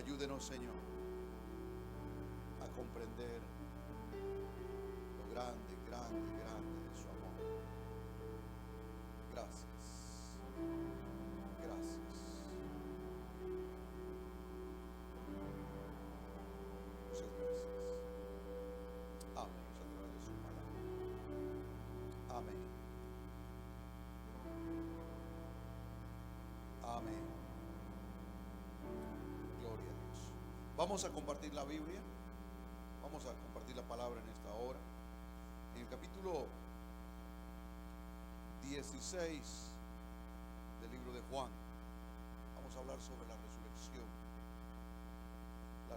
Ayúdenos, Señor, a comprender lo grande, grande, grande de su amor. Gracias. Gracias. Muchas gracias. Háblanos a través de su palabra. Amén. Amén. Gloria a Dios. Vamos a compartir la Biblia. Vamos a compartir la palabra en esta hora. En el capítulo 16 del libro de Juan, vamos a hablar sobre la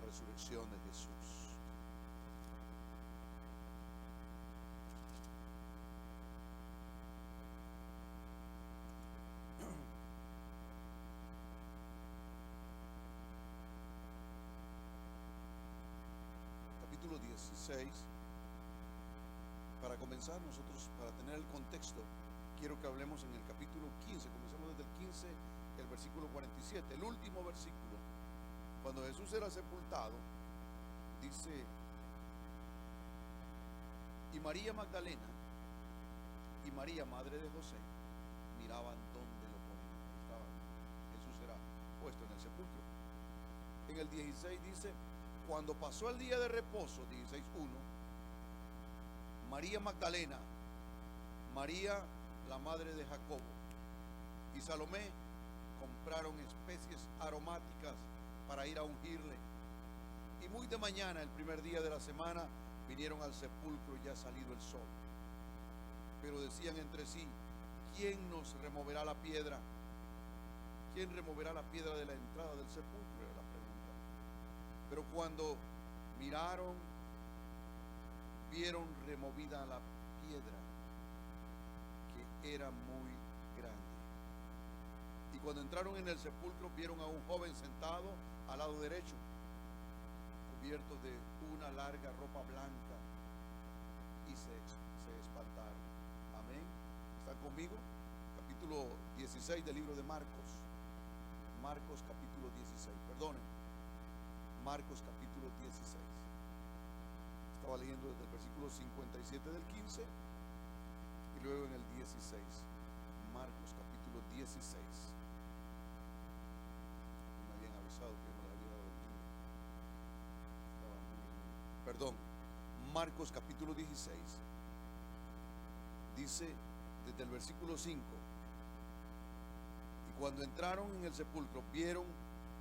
resurrección de Jesús. Capítulo 16. Para comenzar, nosotros, para tener el contexto, quiero que hablemos en el capítulo 15. Comencemos desde el 15, el versículo 47, el último versículo. Cuando Jesús era sepultado, dice: y María Magdalena y María, madre de José, miraban dónde lo ponían. Jesús era puesto en el sepulcro. En el 16 dice: cuando pasó el día de reposo, 16:1, María Magdalena, María la madre de Jacobo y Salomé compraron especies aromáticas para ir a ungirle. Y muy de mañana, el primer día de la semana, vinieron al sepulcro ya salido el sol. Pero decían entre sí: ¿quién nos removerá la piedra? ¿Quién removerá la piedra de la entrada del sepulcro? Era la pregunta. Pero cuando miraron, vieron removida la piedra, que era muy grande. Y cuando entraron en el sepulcro, vieron a un joven sentado al lado derecho, cubierto de una larga ropa blanca, y se espantaron. Amén. ¿Están conmigo? Capítulo 16 del libro de Marcos. Marcos capítulo 16. Perdonen. Marcos capítulo 16. Estaba leyendo desde el versículo 57 del 15 y luego en el 16. Marcos capítulo 16. Me habían avisado que no le había dado el libro. Perdón. Marcos capítulo 16. Dice desde el versículo 5: y cuando entraron en el sepulcro, vieron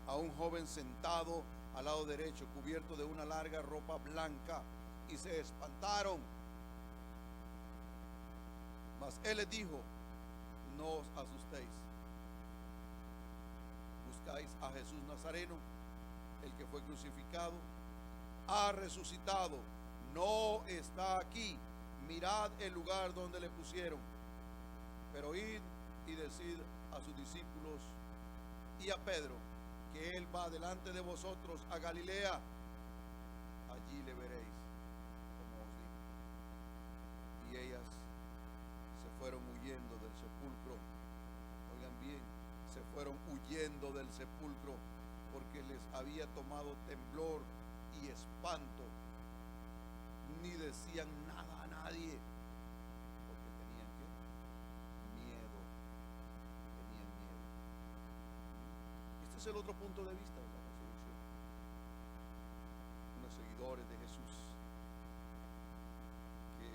a un joven sentado al lado derecho, cubierto de una larga ropa blanca, y se espantaron. Mas él les dijo: no os asustéis. Buscáis a Jesús Nazareno, el que fue crucificado. Ha resucitado, no está aquí. Mirad el lugar donde le pusieron. Pero id y decid a sus discípulos y a Pedro que él va delante de vosotros a Galilea. Allí le veréis, como os digo. Y ellas se fueron huyendo del sepulcro. Oigan bien, se fueron huyendo del sepulcro porque les había tomado temblor y espanto. Ni decían nada a nadie porque tenían miedo. Tenían miedo. Este es el otro punto de vista de la resurrección. Unos seguidores de Jesús que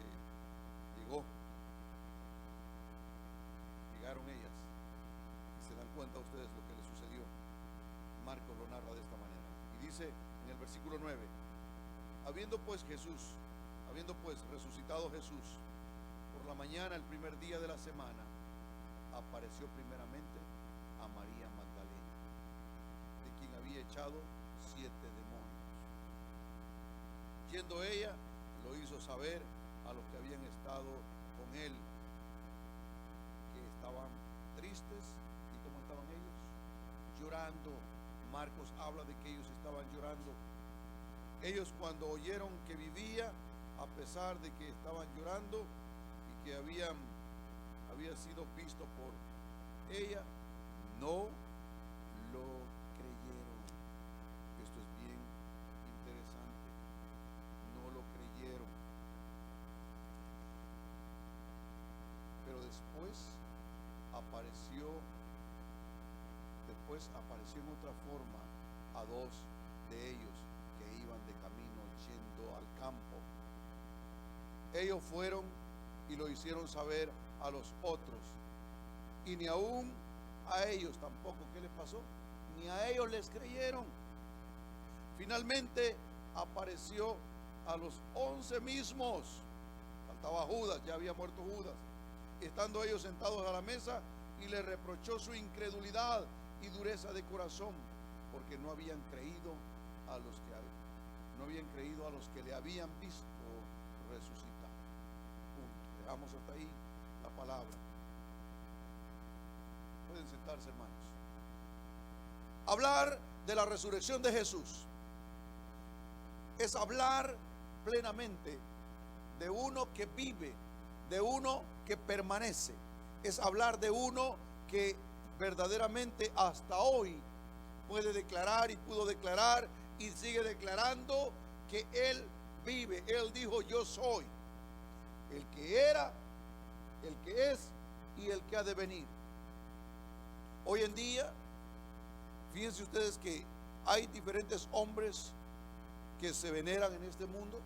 llegaron ellas y se dan cuenta ustedes lo que les sucedió. Marcos lo narra de esta manera y dice en el versículo 9: habiendo pues resucitado Jesús por la mañana, el primer día de la semana, apareció primeramente a María Magdalena, de quien había echado 7 demonios. Yendo ella, lo hizo saber a los que habían estado con él, que estaban tristes. ¿Y cómo estaban ellos? Llorando. Marcos habla de que ellos estaban llorando. Ellos, cuando oyeron que vivía, a pesar de que estaban llorando y que había sido visto por ella, no lo creyeron. apareció en otra forma a dos de ellos que iban de camino yendo al campo. Ellos fueron y lo hicieron saber a los otros, y ni aún a ellos tampoco, ¿qué les pasó? Ni a ellos les creyeron. Finalmente apareció a los 11 mismos. Faltaba Judas, ya había muerto Judas. Y estando ellos sentados a la mesa, y le reprochó su incredulidad y dureza de corazón, porque no habían creído a los que le habían visto resucitar. Punto. Dejamos hasta ahí la palabra. Pueden sentarse, hermanos. Hablar de la resurrección de Jesús es hablar plenamente de uno que vive, de uno que permanece. Es hablar de uno que verdaderamente hasta hoy puede declarar y pudo declarar y sigue declarando que Él vive. Él dijo: yo soy el que era, el que es y el que ha de venir. Hoy en día, fíjense ustedes que hay diferentes hombres que se veneran en este mundo.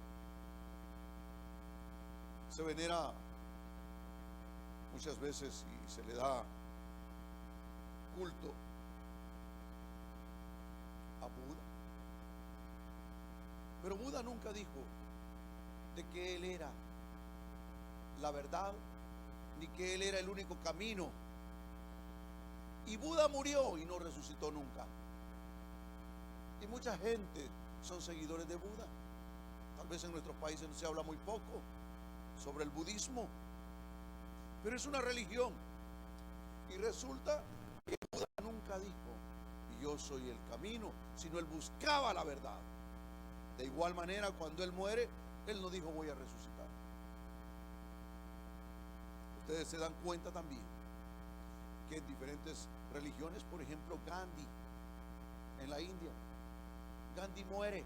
Se venera muchas veces y se le da culto a Buda. Pero Buda nunca dijo de que Él era la verdad, ni que Él era el único camino. Y Buda murió y no resucitó nunca. Y mucha gente son seguidores de Buda. Tal vez en nuestros países se habla muy poco sobre el budismo, pero es una religión. Y resulta que Buda nunca dijo: yo soy el camino, sino él buscaba la verdad. De igual manera, cuando él muere, él no dijo: voy a resucitar. Ustedes se dan cuenta también que en diferentes religiones, por ejemplo Gandhi en la India, Gandhi muere,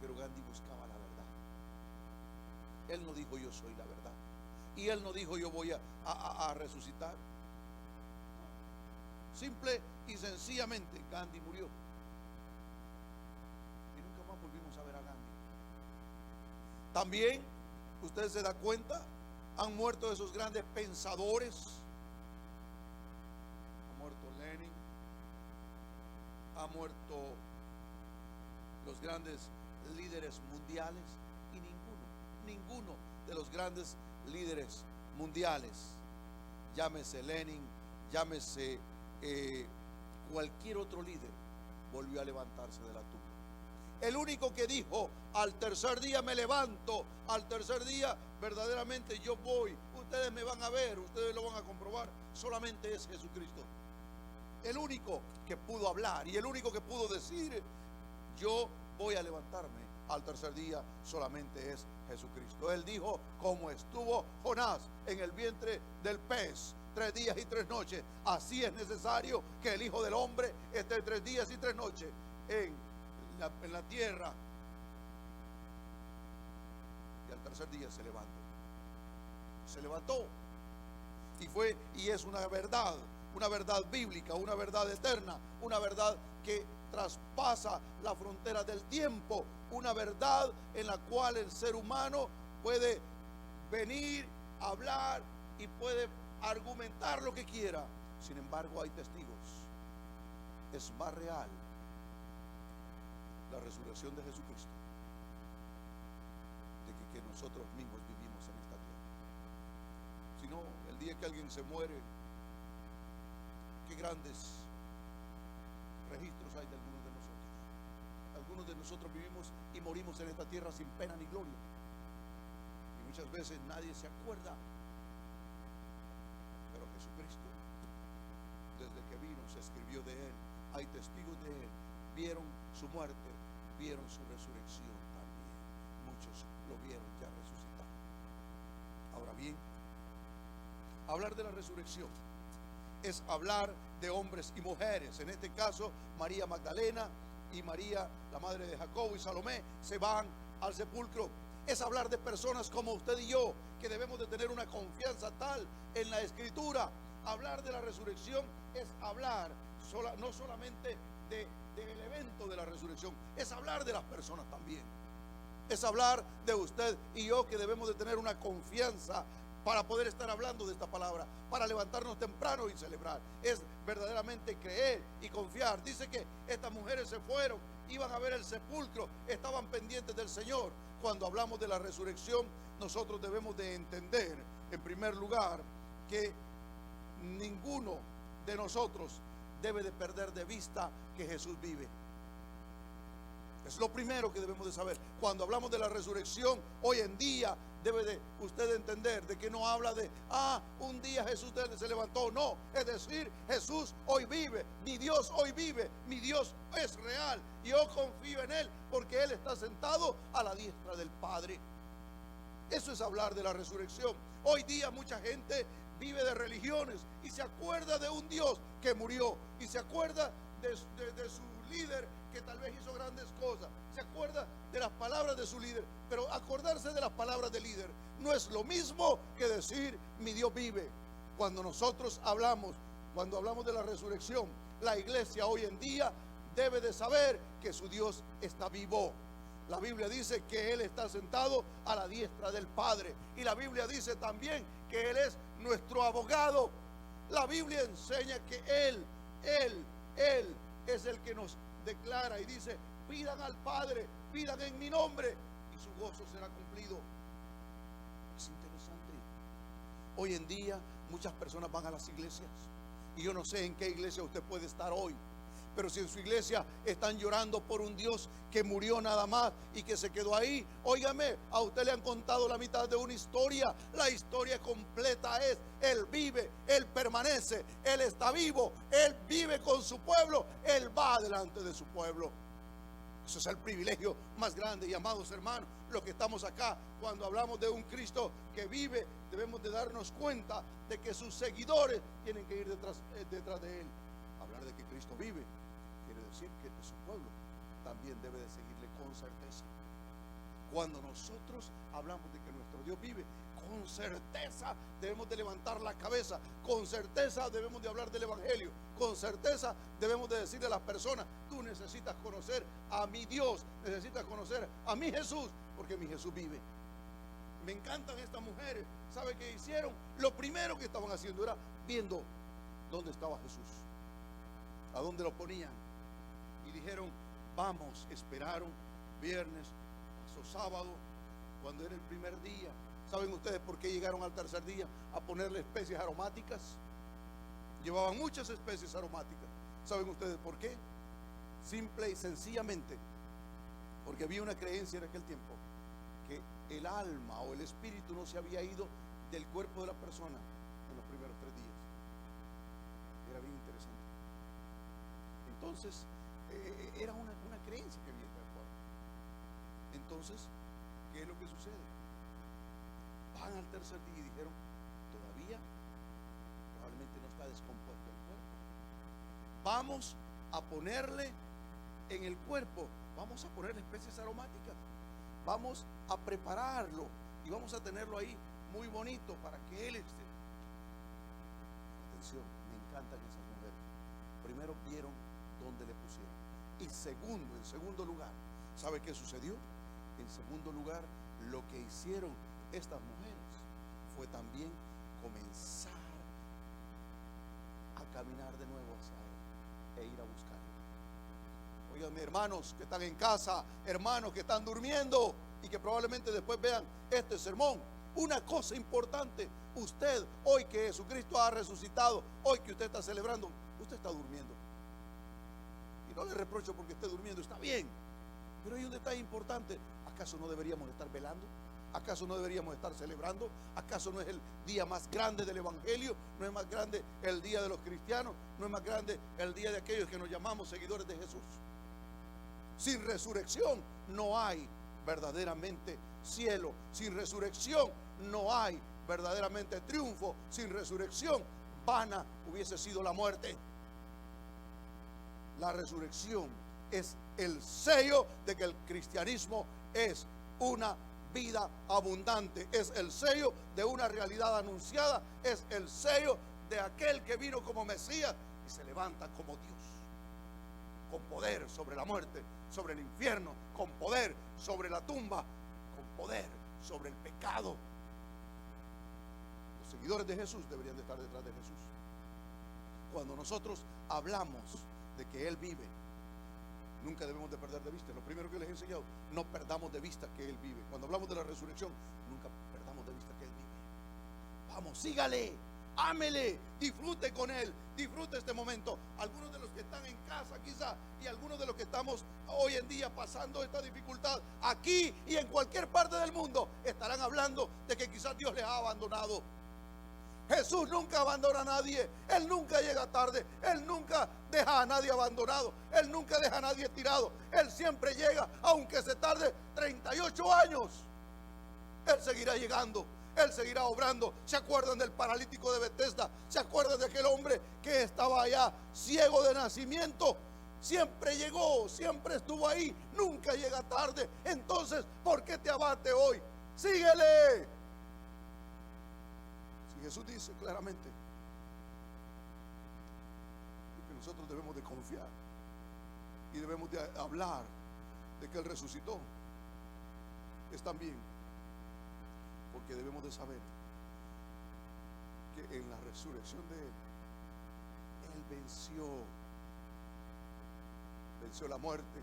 pero Gandhi buscaba la verdad. Él no dijo: yo soy la verdad. Y él no dijo: yo voy a resucitar. Simple y sencillamente Gandhi murió y nunca más volvimos a ver a Gandhi. También, ustedes se dan cuenta, han muerto esos grandes pensadores. Ha muerto Lenin, ha muerto los grandes líderes mundiales, y ninguno de los grandes líderes mundiales, llámese Lenin, llámese cualquier otro líder, volvió a levantarse de la tumba. El único que dijo: al tercer día me levanto, al tercer día verdaderamente yo voy, ustedes me van a ver, ustedes lo van a comprobar, solamente es Jesucristo. El único que pudo hablar y el único que pudo decir: yo voy a levantarme al tercer día, solamente es Jesucristo. Él dijo: como estuvo Jonás en el vientre del pez 3 días y 3 noches, así es necesario que el Hijo del Hombre esté 3 días y 3 noches en la tierra. Y al tercer día se levantó y es una verdad bíblica, una verdad eterna, una verdad que traspasa la frontera del tiempo, una verdad en la cual el ser humano puede venir, hablar y puede argumentar lo que quiera. Sin embargo, hay testigos. Es más real la resurrección de Jesucristo de que nosotros mismos vivimos en esta tierra. Si no, el día que alguien se muere, qué grandes registros hay de algunos de nosotros. Algunos de nosotros vivimos y morimos en esta tierra sin pena ni gloria, y muchas veces nadie se acuerda. Pero Jesucristo, desde que vino, se escribió de Él, hay testigos de Él, vieron su muerte, vieron su resurrección también. Muchos lo vieron ya resucitado. Ahora bien, hablar de la resurrección es hablar de hombres y mujeres. En este caso, María Magdalena y María, la madre de Jacobo, y Salomé se van al sepulcro. Es hablar de personas como usted y yo, que debemos de tener una confianza tal en la Escritura Hablar de la resurrección es hablar no solamente del evento de la resurrección, es hablar de las personas también. Es hablar de usted y yo, que debemos de tener una confianza para poder estar hablando de esta palabra, para levantarnos temprano y celebrar. Es verdaderamente creer y confiar. Dice que estas mujeres se fueron, iban a ver el sepulcro, estaban pendientes del Señor. Cuando hablamos de la resurrección, nosotros debemos de entender, en primer lugar, que ninguno de nosotros debe de perder de vista que Jesús vive. Es lo primero que debemos de saber. Cuando hablamos de la resurrección, hoy en día debe de usted entender de que no habla de, un día Jesús se levantó. No, es decir, Jesús hoy vive, mi Dios hoy vive, mi Dios es real. Y yo confío en Él porque Él está sentado a la diestra del Padre. Eso es hablar de la resurrección. Hoy día mucha gente vive de religiones y se acuerda de un Dios que murió, y se acuerda de su líder que tal vez hizo grandes cosas, se acuerda de las palabras de su líder, pero acordarse de las palabras del líder no es lo mismo que decir mi Dios vive. Cuando nosotros hablamos de la resurrección, la iglesia hoy en día debe de saber que su Dios está vivo. La Biblia dice que Él está sentado a la diestra del Padre, y la Biblia dice también que Él es nuestro abogado. La Biblia enseña que Él es el que nos declara y dice: pidan al Padre, pidan en mi nombre y su gozo será cumplido. Es interesante. Hoy en día muchas personas van a las iglesias, y yo no sé en qué iglesia usted puede estar hoy, pero si en su iglesia están llorando por un Dios que murió nada más y que se quedó ahí, óigame, a usted le han contado la mitad de una historia. La historia completa es: Él vive, Él permanece, Él está vivo, Él vive con su pueblo, Él va delante de su pueblo. Eso es el privilegio más grande. Y amados hermanos, los que estamos acá, cuando hablamos de un Cristo que vive, debemos de darnos cuenta de que sus seguidores tienen que ir detrás de Él. Hablar de que Cristo vive quiere decir que su pueblo también debe de seguirle con certeza. Cuando nosotros hablamos de que nuestro Dios vive, con certeza debemos de levantar la cabeza, con certeza debemos de hablar del Evangelio, con certeza debemos de decirle a las personas: tú necesitas conocer a mi Dios, necesitas conocer a mi Jesús, porque mi Jesús vive. Me encantan estas mujeres. ¿Sabe qué hicieron? Lo primero que estaban haciendo era viendo dónde estaba Jesús, a dónde lo ponían, y dijeron: vamos. Esperaron viernes, pasó sábado, cuando era el primer día. ¿Saben ustedes por qué llegaron al tercer día a ponerle especies aromáticas? Llevaban muchas especies aromáticas. ¿Saben ustedes por qué? Simple y sencillamente porque había una creencia en aquel tiempo que el alma o el espíritu no se había ido del cuerpo de la persona en los primeros 3 días. Era bien interesante. Entonces era una creencia que había en el pueblo. Entonces, ¿qué es lo que sucede? Van al tercer día y dijeron: todavía probablemente no está descompuesto el cuerpo. Vamos a ponerle en el cuerpo, vamos a ponerle especies aromáticas, vamos a prepararlo y vamos a tenerlo ahí muy bonito para que él esté. Atención, me encantan esas mujeres. Primero vieron dónde le pusieron, y en segundo lugar, ¿sabe qué sucedió? En segundo lugar, lo que hicieron estas mujeres fue también comenzar a caminar de nuevo hacia Él e ir a buscarlo. Oigan, hermanos que están en casa, hermanos que están durmiendo y que probablemente después vean este sermón, una cosa importante: usted, hoy que Jesucristo ha resucitado, hoy que usted está celebrando, usted está durmiendo. Y no le reprocho porque esté durmiendo, está bien, pero hay un detalle importante. ¿Acaso no deberíamos estar velando? ¿Acaso no deberíamos estar celebrando? ¿Acaso no es el día más grande del Evangelio? ¿No es más grande el día de los cristianos? ¿No es más grande el día de aquellos que nos llamamos seguidores de Jesús? Sin resurrección no hay verdaderamente cielo. Sin resurrección no hay verdaderamente triunfo. Sin resurrección, vana hubiese sido la muerte. La resurrección es el sello de que el cristianismo es una vida abundante, es el sello de una realidad anunciada, es el sello de aquel que vino como Mesías y se levanta como Dios, con poder sobre la muerte, sobre el infierno, con poder sobre la tumba, con poder sobre el pecado. Los seguidores de Jesús deberían de estar detrás de Jesús. Cuando nosotros hablamos de que Él vive, nunca debemos de perder de vista. Lo primero que les he enseñado, no perdamos de vista que Él vive. Cuando hablamos de la resurrección, nunca perdamos de vista que Él vive. Vamos, sígale, ámele, disfrute con Él, disfrute este momento. Algunos de los que están en casa quizá, y algunos de los que estamos hoy en día pasando esta dificultad aquí y en cualquier parte del mundo, estarán hablando de que quizás Dios les ha abandonado. Jesús nunca abandona a nadie. Él nunca llega tarde. Él nunca deja a nadie abandonado. Él nunca deja a nadie tirado. Él siempre llega, aunque se tarde 38 años. Él seguirá llegando. Él seguirá obrando. ¿Se acuerdan del paralítico de Betesda? ¿Se acuerdan de aquel hombre que estaba allá ciego de nacimiento? Siempre llegó, siempre estuvo ahí. Nunca llega tarde. Entonces, ¿por qué te abate hoy? Síguele. Jesús dice claramente que nosotros debemos de confiar y debemos de hablar de que Él resucitó. Es también porque debemos de saber que en la resurrección de Él, Él venció la muerte,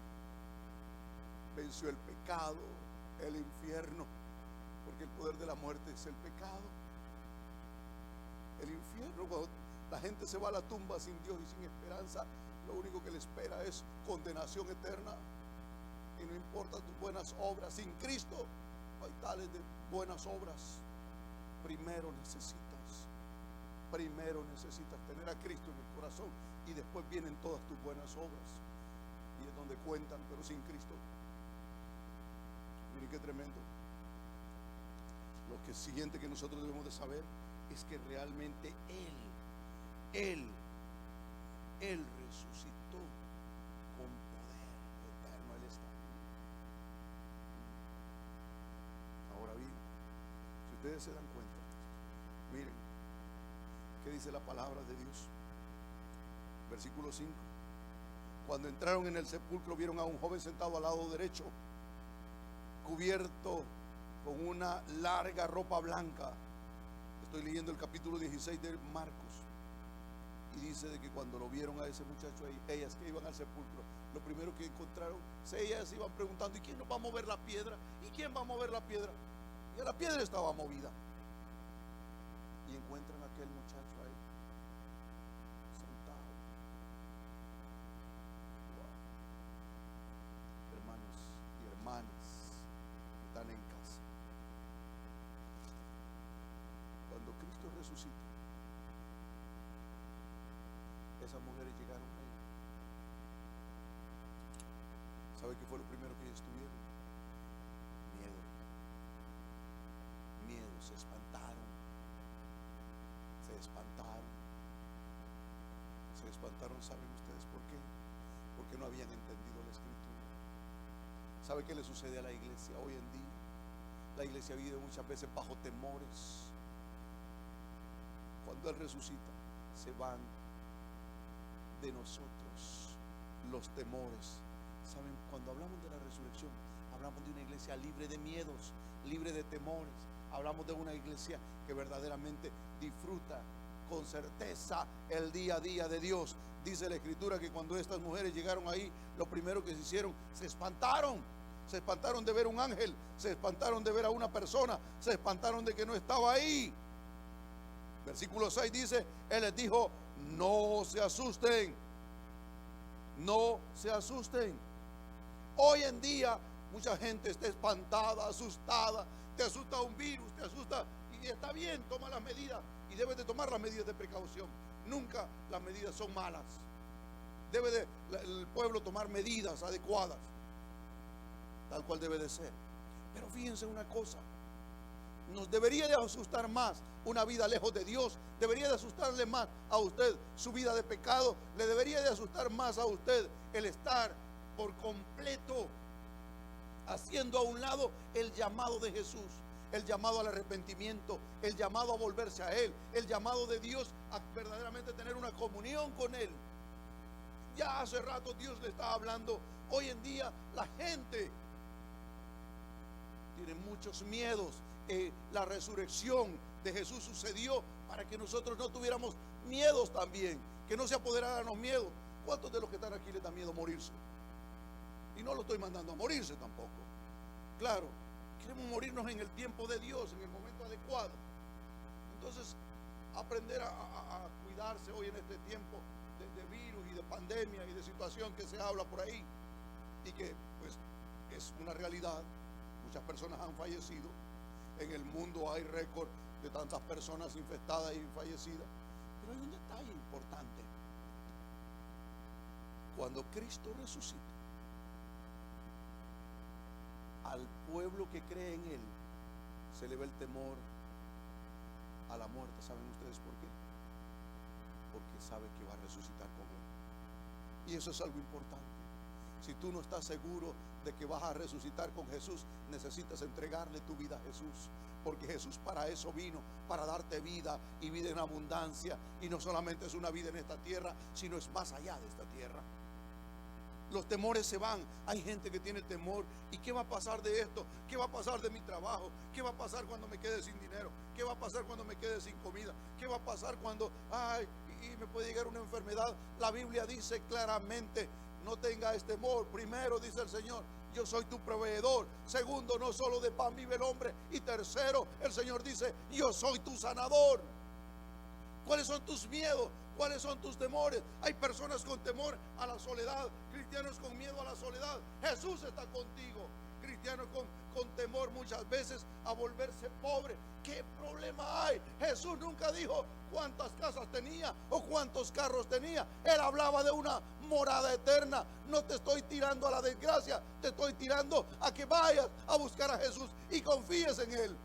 venció el pecado, el infierno, porque el poder de la muerte es el pecado. El infierno, cuando la gente se va a la tumba sin Dios y sin esperanza, lo único que le espera es condenación eterna. Y no importa tus buenas obras, sin Cristo no hay tales de buenas obras. Primero necesitas tener a Cristo en el corazón, y después vienen todas tus buenas obras, y es donde cuentan. Pero sin Cristo, miren qué tremendo. Lo que siguiente que nosotros debemos de saber es que realmente Él resucitó con poder eterno. Él está vivo. Ahora bien, si ustedes se dan cuenta, miren qué dice la palabra de Dios. Versículo 5. Cuando entraron en el sepulcro, vieron a un joven sentado al lado derecho, cubierto con una larga ropa blanca. Estoy leyendo el capítulo 16 de Marcos, y dice de que cuando lo vieron a ese muchacho ahí, ellas que iban al sepulcro, lo primero que encontraron, ellas iban preguntando: ¿y quién nos va a mover la piedra? ¿Y quién va a mover la piedra? Y la piedra estaba movida, y encuentran a aquel muchacho ahí sentado. Wow. Hermanos y hermanas que están en casa, cuando Cristo resucita, esas mujeres llegaron ahí. ¿Sabe qué fue lo primero que ellos tuvieron? Miedo, se espantaron. ¿Saben ustedes por qué? Porque no habían entendido la Escritura. ¿Sabe qué le sucede a la iglesia hoy en día? La iglesia vive muchas veces bajo temores. Cuando Él resucita, se van de nosotros los temores. ¿Saben? Cuando hablamos de la resurrección, hablamos de una iglesia libre de miedos, libre de temores. Hablamos de una iglesia que verdaderamente disfruta con certeza el día a día de Dios. Dice la Escritura que cuando estas mujeres llegaron ahí, lo primero que se hicieron, se espantaron de ver un ángel, se espantaron de ver a una persona, se espantaron de que no estaba ahí. Versículo 6 dice: Él les dijo: no se asusten, no se asusten. Hoy en día mucha gente está espantada, asustada. Te asusta un virus, te asusta, y está bien, toma las medidas, y debes de tomar las medidas de precaución. Nunca las medidas son malas. Debe el pueblo tomar medidas adecuadas, tal cual debe de ser. Pero fíjense una cosa, nos debería de asustar más una vida lejos de Dios. Debería de asustarle más a usted su vida de pecado. Le debería de asustar más a usted el estar por completo haciendo a un lado el llamado de Jesús, el llamado al arrepentimiento, el llamado a volverse a Él, el llamado de Dios a verdaderamente tener una comunión con Él. Ya hace rato Dios le está hablando. Hoy en día la gente tiene muchos miedos. La resurrección de Jesús sucedió para que nosotros no tuviéramos miedos también, que no se apoderaran los miedos. ¿Cuántos de los que están aquí les da miedo morirse? Y no lo estoy mandando a morirse tampoco. Claro, queremos morirnos en el tiempo de Dios, en el momento adecuado. Entonces, aprender a cuidarse hoy en este tiempo de virus y de pandemia y de situación que se habla por ahí, y que pues es una realidad. Muchas personas han fallecido. En el mundo hay récord de tantas personas infectadas y fallecidas. Pero hay un detalle importante. Cuando Cristo resucita, al pueblo que cree en Él se le ve el temor a la muerte. ¿Saben ustedes por qué? Porque sabe que va a resucitar con Él. Y eso es algo importante. Si tú no estás seguro de que vas a resucitar con Jesús, necesitas entregarle tu vida a Jesús, porque Jesús para eso vino, para darte vida y vida en abundancia. Y no solamente es una vida en esta tierra, sino es más allá de esta tierra. Los temores se van. Hay gente que tiene temor. ¿Y qué va a pasar de esto? ¿Qué va a pasar de mi trabajo? ¿Qué va a pasar cuando me quede sin dinero? ¿Qué va a pasar cuando me quede sin comida? ¿Qué va a pasar cuando y me puede llegar una enfermedad? La Biblia dice claramente: no tengas temor. Primero, dice el Señor, yo soy tu proveedor. Segundo, no solo de pan vive el hombre. Y tercero, el Señor dice: yo soy tu sanador. ¿Cuáles son tus miedos? ¿Cuáles son tus temores? Hay personas con temor a la soledad, cristianos con miedo a la soledad. Jesús está contigo. Cristianos con temor muchas veces a volverse pobre. ¿Qué problema hay? Jesús nunca dijo cuántas casas tenía o cuántos carros tenía. Él hablaba de una morada eterna. No te estoy tirando a la desgracia, te estoy tirando a que vayas a buscar a Jesús y confíes en Él.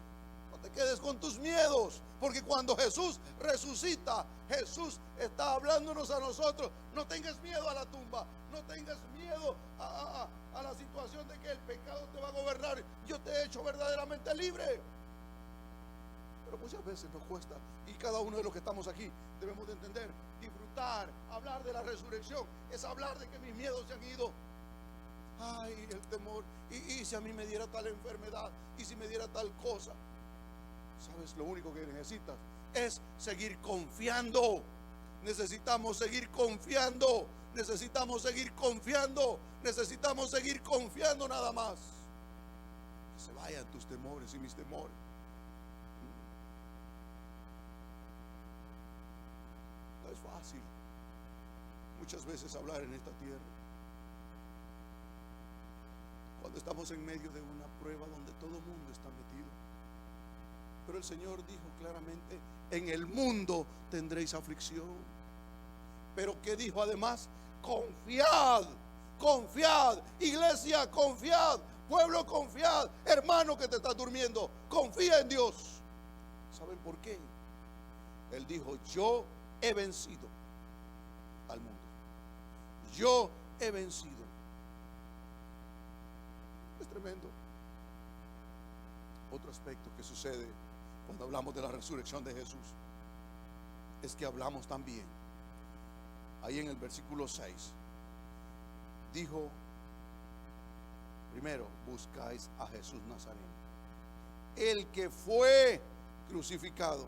No te quedes con tus miedos, porque cuando Jesús resucita, Jesús está hablándonos a nosotros. No tengas miedo a la tumba, no tengas miedo a la situación de que el pecado te va a gobernar. Yo te he hecho verdaderamente libre. Pero muchas veces nos cuesta, y cada uno de los que estamos aquí debemos de entender, disfrutar, hablar de la resurrección es hablar de que mis miedos se han ido. Ay, el temor, y si a mí me diera tal enfermedad, y si me diera tal cosa. ¿Sabes? Lo único que necesitas es seguir confiando. Necesitamos seguir confiando. Necesitamos seguir confiando. Necesitamos seguir confiando nada más. Que se vayan tus temores y mis temores. No es fácil muchas veces hablar en esta tierra, cuando estamos en medio de una prueba donde todo el mundo está metido. Pero el Señor dijo claramente: en el mundo tendréis aflicción. Pero ¿qué dijo además? Confiad, confiad, iglesia, confiad, pueblo, confiad, hermano que te estás durmiendo, confía en Dios. ¿Saben por qué? Él dijo: yo he vencido al mundo. Yo he vencido. Es tremendo. Otro aspecto que sucede cuando hablamos de la resurrección de Jesús es que hablamos también, ahí en el versículo 6, dijo: primero buscáis a Jesús Nazareno, el que fue crucificado.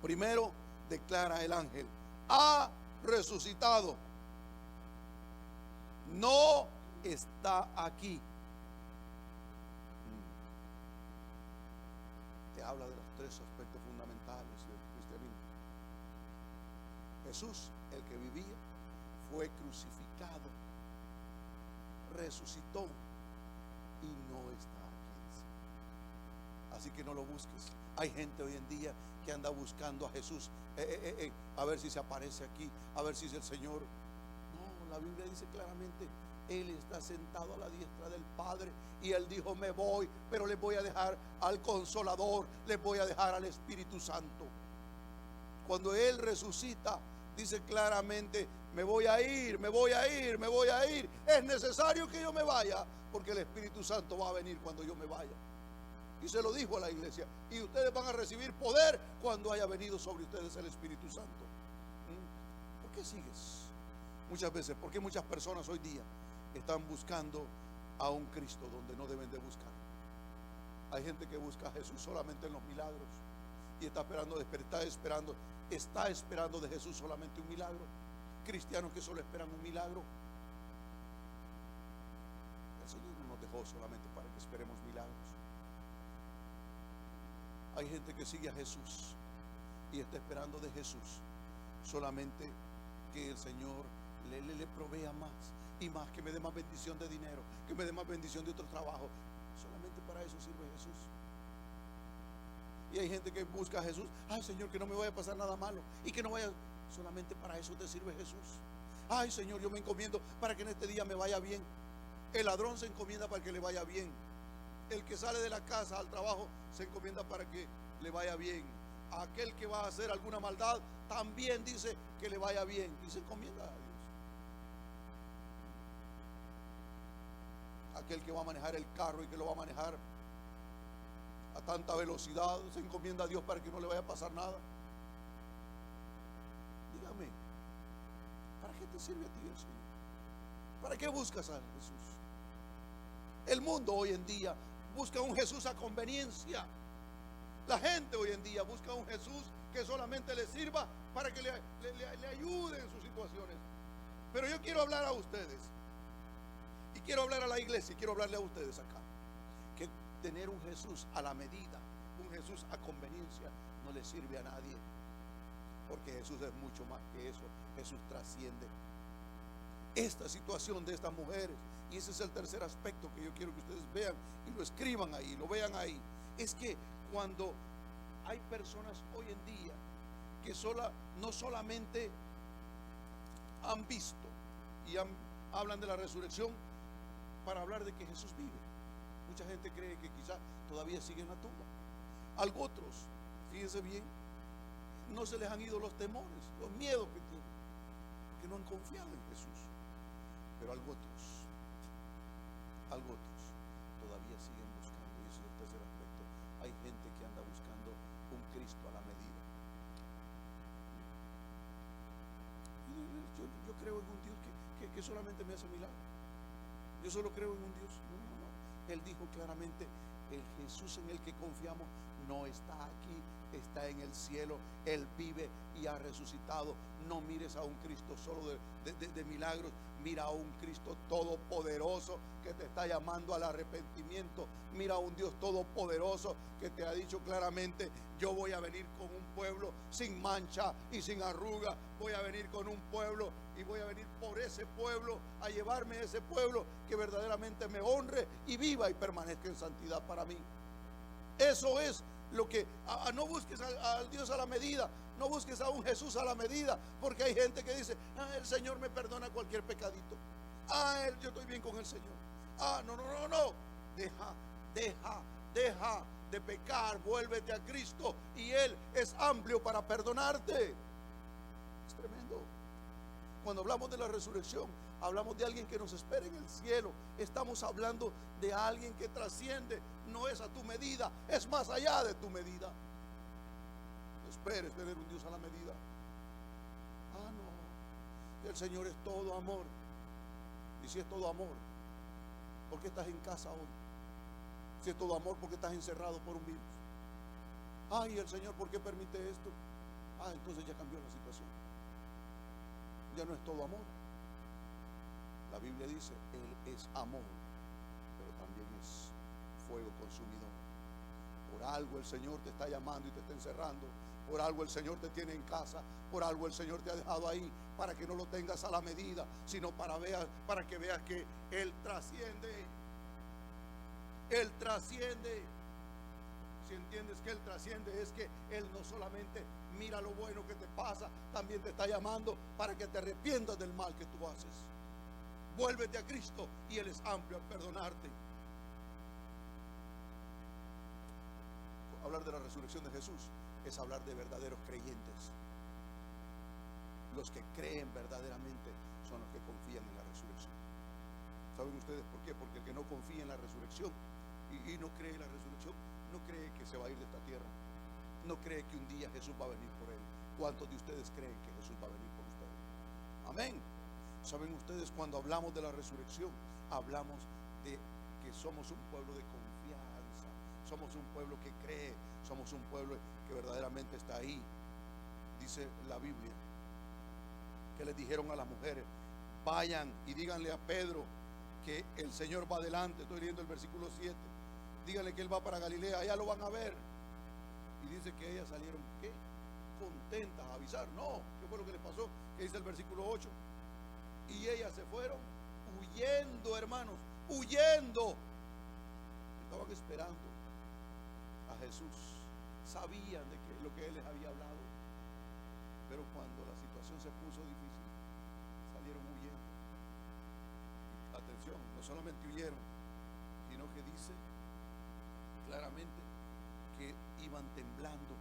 Primero declara el ángel: ha resucitado, no está aquí. Te habla de los tres aspectos fundamentales del cristianismo. Jesús, el que vivía, fue crucificado, resucitó y no está aquí. Así que no lo busques. Hay gente hoy en día que anda buscando a Jesús, a ver si se aparece aquí, a ver si es el Señor. No, la Biblia dice claramente: Él está sentado a la diestra del Padre, y Él dijo: me voy, pero les voy a dejar al Consolador, les voy a dejar al Espíritu Santo. Cuando Él resucita, dice claramente: me voy a ir, me voy a ir, me voy a ir. Es necesario que yo me vaya, porque el Espíritu Santo va a venir cuando yo me vaya. y se lo dijo a la iglesia: y ustedes van a recibir poder cuando haya venido sobre ustedes el Espíritu Santo. ¿Por qué sigues? Muchas veces, porque muchas personas hoy día están buscando a un Cristo donde no deben de buscar. Hay gente que busca a Jesús solamente en los milagros y está esperando de Jesús solamente un milagro. Cristianos que solo esperan un milagro. El Señor no nos dejó solamente para que esperemos milagros. Hay gente que sigue a Jesús y está esperando de Jesús solamente que el Señor le provea más y más, que me dé más bendición de dinero, que me dé más bendición de otro trabajo. Solamente para eso sirve Jesús. Y hay gente que busca a Jesús: ay, Señor, que no me vaya a pasar nada malo, y que no vaya. Solamente para eso te sirve Jesús. Ay, Señor, yo me encomiendo para que en este día me vaya bien. El ladrón se encomienda para que le vaya bien. El que sale de la casa al trabajo se encomienda para que le vaya bien. Aquel que va a hacer alguna maldad también dice que le vaya bien y se encomienda a Dios. Aquel que va a manejar el carro y que lo va a manejar a tanta velocidad se encomienda a Dios para que no le vaya a pasar nada. Dígame, ¿para qué te sirve a ti el Señor? ¿Para qué buscas a Jesús? El mundo hoy en día busca un Jesús a conveniencia. La gente hoy en día busca un Jesús que solamente le sirva para que le ayude en sus situaciones. Pero yo quiero hablar a ustedes, y quiero hablar a la iglesia, y quiero hablarle a ustedes acá, que tener un Jesús a la medida, un Jesús a conveniencia, no le sirve a nadie. Porque Jesús es mucho más que eso. Jesús trasciende esta situación de estas mujeres. Y ese es el tercer aspecto que yo quiero que ustedes vean y lo escriban ahí, lo vean ahí. Es que cuando hay personas hoy en día que no solamente han visto y hablan de la resurrección para hablar de que Jesús vive. Mucha gente cree que quizás todavía sigue en la tumba. Algo otros, fíjense bien, no se les han ido los temores, los miedos que tienen, porque no han confiado en Jesús. Pero algo otros todavía siguen buscando, y ese es el tercer aspecto. Hay gente que anda buscando un Cristo a la medida. Yo creo en un Dios que solamente me hace milagros. Yo solo creo en un Dios. No. Él dijo claramente: el Jesús en el que confiamos no está aquí, está en el cielo. Él vive y ha resucitado. No mires a un Cristo solo de milagros, mira a un Cristo todopoderoso que te está llamando al arrepentimiento. Mira a un Dios todopoderoso que te ha dicho claramente: yo voy a venir con un pueblo sin mancha y sin arruga. Voy a venir con un pueblo y voy a venir por ese pueblo, a llevarme a ese pueblo que verdaderamente me honre y viva y permanezca en santidad para mí. Eso es lo que, no busques al Dios a la medida, no busques a un Jesús a la medida, porque hay gente que dice: el Señor me perdona cualquier pecadito. Yo estoy bien con el Señor. No. Deja de pecar, vuélvete a Cristo y Él es amplio para perdonarte. Es tremendo. Cuando hablamos de la resurrección, hablamos de alguien que nos espera en el cielo. Estamos hablando de alguien que trasciende. No es a tu medida, es más allá de tu medida. No esperes tener un Dios a la medida. No. El Señor es todo amor. Y si es todo amor, ¿por qué estás en casa hoy? Si es todo amor, ¿por qué estás encerrado por un virus? El Señor, ¿por qué permite esto? Entonces ya cambió la situación. Ya no es todo amor. La Biblia dice: Él es amor, pero también es fuego consumidor. Por algo el Señor te está llamando y te está encerrando. Por algo el Señor te tiene en casa. Por algo el Señor te ha dejado ahí, para que no lo tengas a la medida, sino para que veas que Él trasciende. Él trasciende. Si entiendes que Él trasciende, es que Él no solamente mira lo bueno que te pasa, también te está llamando para que te arrepientas del mal que tú haces. Vuélvete a Cristo y Él es amplio al perdonarte. Hablar de la resurrección de Jesús es hablar de verdaderos creyentes. Los que creen verdaderamente son los que confían en la resurrección. ¿Saben ustedes por qué? Porque el que no confía en la resurrección y no cree en la resurrección no cree que se va a ir de esta tierra. No cree que un día Jesús va a venir por él. ¿Cuántos de ustedes creen que Jesús va a venir por ustedes? Amén. Saben ustedes, cuando hablamos de la resurrección, hablamos de que somos un pueblo de confianza, somos un pueblo que cree, somos un pueblo que verdaderamente está ahí. Dice la Biblia que les dijeron a las mujeres: vayan y díganle a Pedro que el Señor va adelante. Estoy leyendo el versículo 7. Díganle que él va para Galilea, allá lo van a ver. Y dice que ellas salieron, ¿qué? Contentas a avisar. No, ¿qué fue lo que les pasó? Que dice el versículo 8. Y ellas se fueron huyendo, hermanos, huyendo. Estaban esperando a Jesús. Sabían de que lo que él les había hablado. Pero cuando la situación se puso difícil, salieron huyendo. Y atención, no solamente huyeron, sino que dice claramente que iban temblando.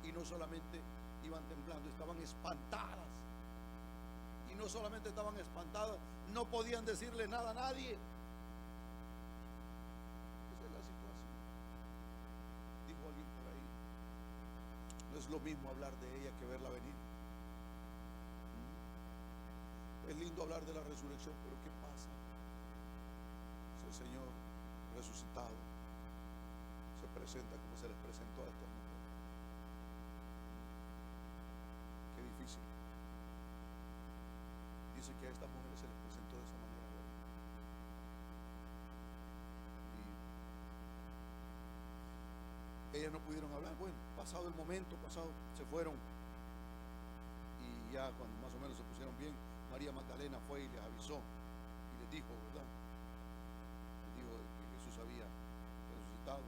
Y no solamente iban temblando, estaban espantadas. Y no solamente estaban espantadas, no podían decirle nada a nadie. Esa es la situación. Dijo alguien por ahí: no es lo mismo hablar de ella que verla venir. Es lindo hablar de la resurrección, pero ¿qué pasa si el Señor resucitado se presenta como se les presentó a estas mujeres? Qué difícil. Dice que a estas mujeres se les presentó de esa manera, ¿verdad? Y ellas no pudieron hablar. Bueno, pasado el momento, se fueron. Y ya cuando más o menos se pusieron bien, María Magdalena fue y les avisó y les dijo, ¿verdad? Les dijo que Jesús había resucitado.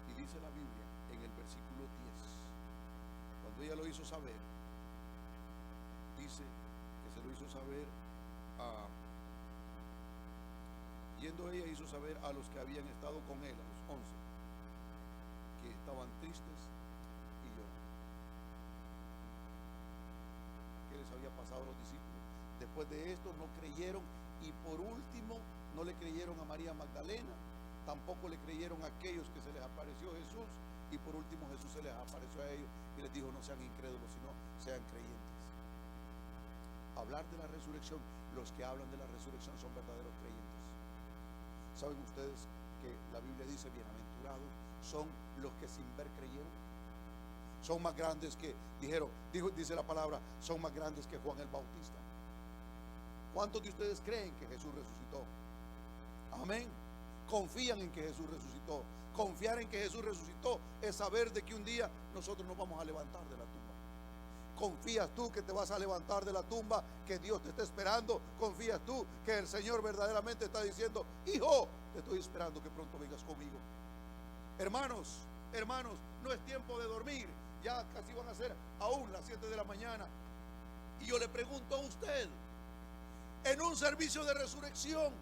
Y dice la Biblia en el versículo 10, cuando ella lo hizo saber, dice que se lo hizo saber yendo ella hizo saber a los que habían estado con él, a los 11, que estaban tristes y llorando. ¿Qué les había pasado a los discípulos? Después de esto no creyeron, y por último no le creyeron a María Magdalena, tampoco le creyeron a aquellos que se les apareció Jesús, y por último Jesús se les apareció a ellos y les dijo: no sean incrédulos, sino sean creyentes. Hablar de la resurrección, los que hablan de la resurrección son verdaderos creyentes. ¿Saben ustedes que la Biblia dice: bienaventurados son los que sin ver creyeron? Son más grandes que, dice la palabra, son más grandes que Juan el Bautista. ¿Cuántos de ustedes creen que Jesús resucitó? Amén. Confían en que Jesús resucitó. Confiar en que Jesús resucitó es saber de que un día nosotros nos vamos a levantar de la tumba. ¿Confías tú que te vas a levantar de la tumba, que Dios te está esperando? ¿Confías tú que el Señor verdaderamente está diciendo: hijo, te estoy esperando que pronto vengas conmigo? Hermanos, no es tiempo de dormir. Ya casi van a ser aún las 7 de la mañana. Y yo le pregunto a usted, en un servicio de resurrección,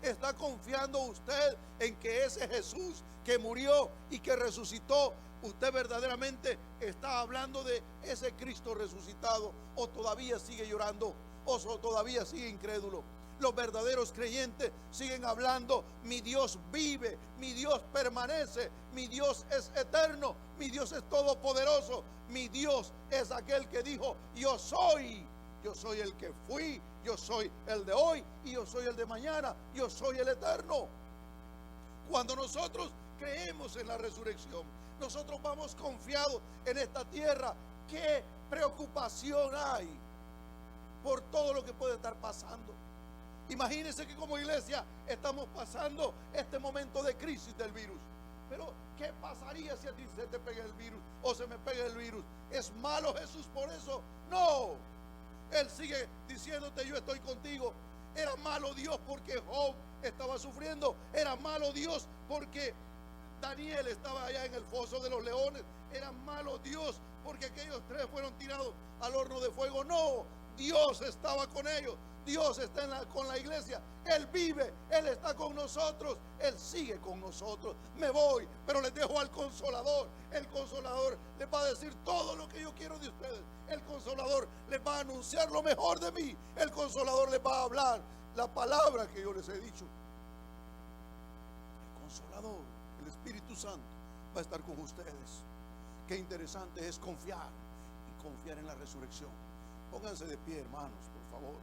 ¿está confiando usted en que ese Jesús que murió y que resucitó, usted verdaderamente está hablando de ese Cristo resucitado, o todavía sigue llorando, o todavía sigue incrédulo? Los verdaderos creyentes siguen hablando: mi Dios vive, mi Dios permanece, mi Dios es eterno, mi Dios es todopoderoso, mi Dios es aquel que dijo: yo soy el que fui, yo soy el de hoy y yo soy el de mañana, yo soy el eterno. Cuando nosotros creemos en la resurrección, nosotros vamos confiados en esta tierra. ¿Qué preocupación hay por todo lo que puede estar pasando? Imagínense que como iglesia estamos pasando este momento de crisis del virus. Pero ¿qué pasaría si a ti se te pega el virus o se me pega el virus? ¿Es malo Jesús por eso? No. Él sigue diciéndote: yo estoy contigo. Era malo Dios porque Job estaba sufriendo. Era malo Dios porque Daniel estaba allá en el foso de los leones. Era malo Dios porque aquellos 3 fueron tirados al horno de fuego. No, Dios estaba con ellos. Dios está con la iglesia. Él vive, Él está con nosotros, Él sigue con nosotros. Me voy, pero les dejo al Consolador. El Consolador les va a decir todo lo que yo quiero de ustedes. El Consolador les va a anunciar lo mejor de mí. El Consolador les va a hablar la palabra que yo les he dicho. El Consolador, Él es Espíritu Santo va a estar con ustedes. Qué interesante es confiar y confiar en la resurrección. Pónganse de pie, hermanos, por favor.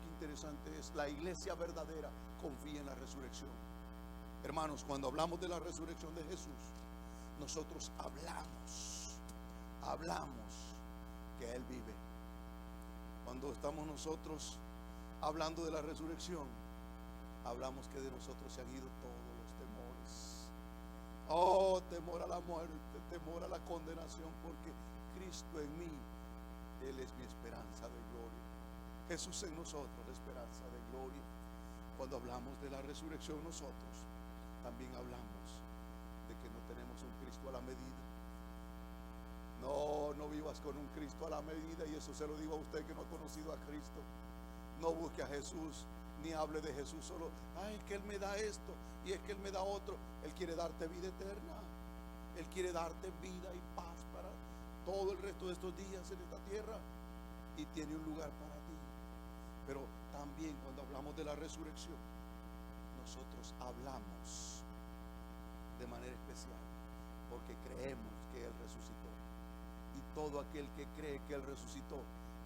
Qué interesante es. La iglesia verdadera confía en la resurrección. Hermanos, cuando hablamos de la resurrección de Jesús, nosotros hablamos que Él vive. Cuando estamos nosotros hablando de la resurrección, hablamos que de nosotros se han ido todos los temores. Oh, temor a la muerte, temor a la condenación, porque Cristo en mí, Él es mi esperanza de gloria. Jesús en nosotros, la esperanza de gloria. Cuando hablamos de la resurrección, nosotros también hablamos de que no tenemos un Cristo a la medida. No vivas con un Cristo a la medida, y eso se lo digo a usted que no ha conocido a Cristo. No busque a Jesús, ni hable de Jesús solo. Ay, es que Él me da esto, y es que Él me da otro. Él quiere darte vida eterna. Él quiere darte vida y paz para todo el resto de estos días en esta tierra, y tiene un lugar para ti. Pero también cuando hablamos de la resurrección, nosotros hablamos de manera especial porque creemos que Él resucitó. Y todo aquel que cree que Él resucitó,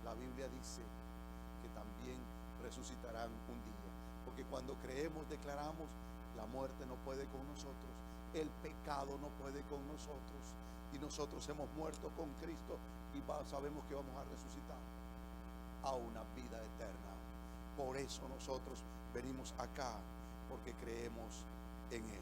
la Biblia dice que también resucitarán un día. Porque cuando creemos, declaramos, la muerte no puede con nosotros, el pecado no puede con nosotros, y nosotros hemos muerto con Cristo y sabemos que vamos a resucitar a una vida eterna. Por eso nosotros venimos acá, porque creemos en Él.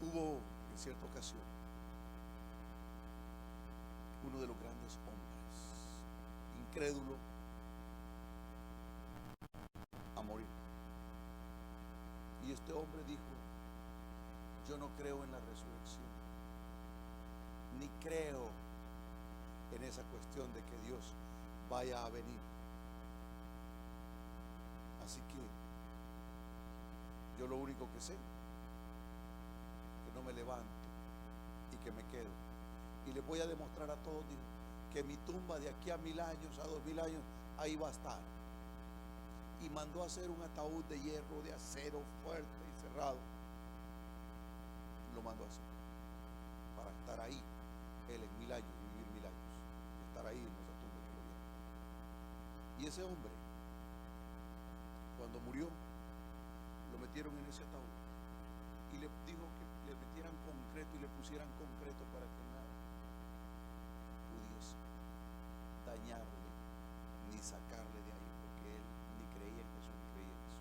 Hubo en cierta ocasión uno de los grandes hombres, incrédulo a morir. Y este hombre dijo: yo no creo en la resurrección, ni creo en esa cuestión de que Dios vaya a venir. Así que yo lo único que sé, que no me levanto y que me quedo. Y les voy a demostrar a todos, dijo, que mi tumba de aquí a 1000 años, a 2000 años, ahí va a estar. Y mandó a hacer un ataúd de hierro, de acero, fuerte y cerrado. Lo mandó a hacer para estar ahí él en 1000 años, vivir 1000 años, estar ahí en esa tumba que lo vieron. Y ese hombre, cuando murió, lo metieron en ese ataúd y le dijo que le metieran concreto y le pusieran concreto para que nada pudiese dañarle ni sacarle de ahí, porque él ni creía en Jesús, ni creía en eso.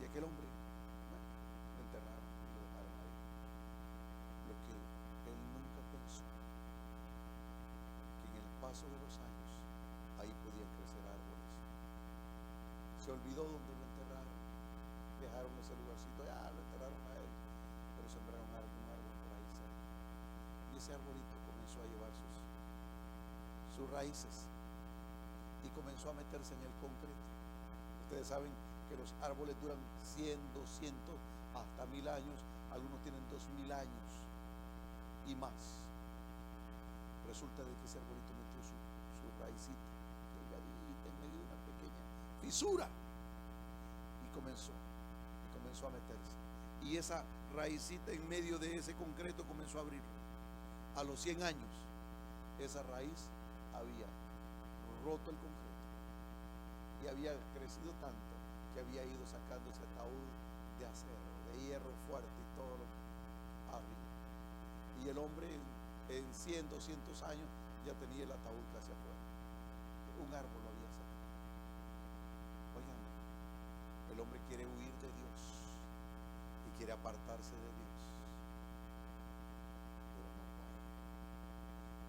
Y aquel hombre, bueno, lo enterraron y lo dejaron ahí. Lo que él nunca pensó, que en el paso de los años ahí podían crecer árboles. Se olvidó donde lo enterraron, dejaron ese lugarcito, ya lo enterraron a él, pero sembraron un árbol por ahí cerca. Y ese arbolito comenzó a llevar sus raíces y comenzó a meterse en el concreto. Ustedes saben que los árboles duran 100, 200, hasta 1000 años, algunos tienen 2000 años y más. Resulta de que ese arbolito metió su raicita delgadita en medio de una pequeña fisura y comenzó a meterse. Y esa raicita en medio de ese concreto comenzó a abrirlo. A los 100 años, esa raíz había roto el concreto y había crecido tanto que había ido sacando ese ataúd de acero, de hierro fuerte y todo lo arriba. Y el hombre en 100, 200 años ya tenía el ataúd casi afuera. Un árbol lo había sacado. Oigan, el hombre quiere huir de Dios y quiere apartarse de Dios, pero no puede.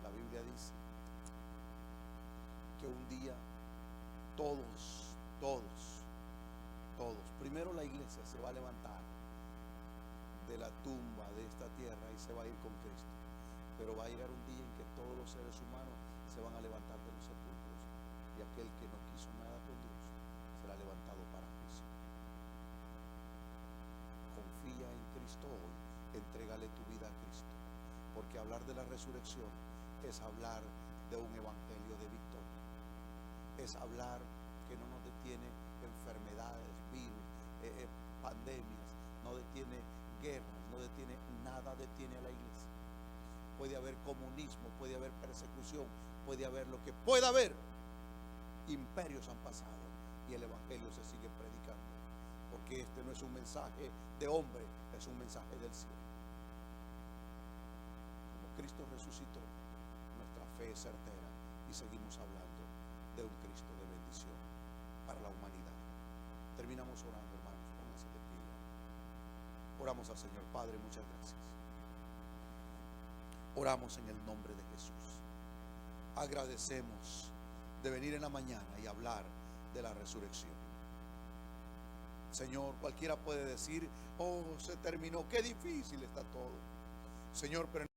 La Biblia dice que un día todos, primero la iglesia se va a levantar de la tumba de esta tierra y se va a ir con Cristo, pero va a llegar un día en que todos los seres humanos se van a levantar de los sepulcros, y aquel que no quiso nada con Dios será levantado para juicio. Confía en Cristo hoy. entrégale tu vida a Cristo, porque hablar de la resurrección es hablar de un evangelio de victoria, es hablar que no nos detiene enfermedades, virus, pandemias, no detiene guerras, no detiene nada, detiene a la iglesia. Puede haber comunismo, puede haber persecución, puede haber lo que pueda haber, imperios han pasado y el evangelio se sigue predicando, porque este no es un mensaje de hombre, es un mensaje del cielo. Como Cristo resucitó, nuestra fe es certera y seguimos hablando de un Cristo de bendición para la humanidad. Terminamos orando, hermanos, pónganse de pie. Oramos al Señor. Padre, muchas gracias. Oramos en el nombre de Jesús. Agradecemos de venir en la mañana y hablar de la resurrección. Señor, cualquiera puede decir: oh, se terminó, qué difícil está todo. Señor, pero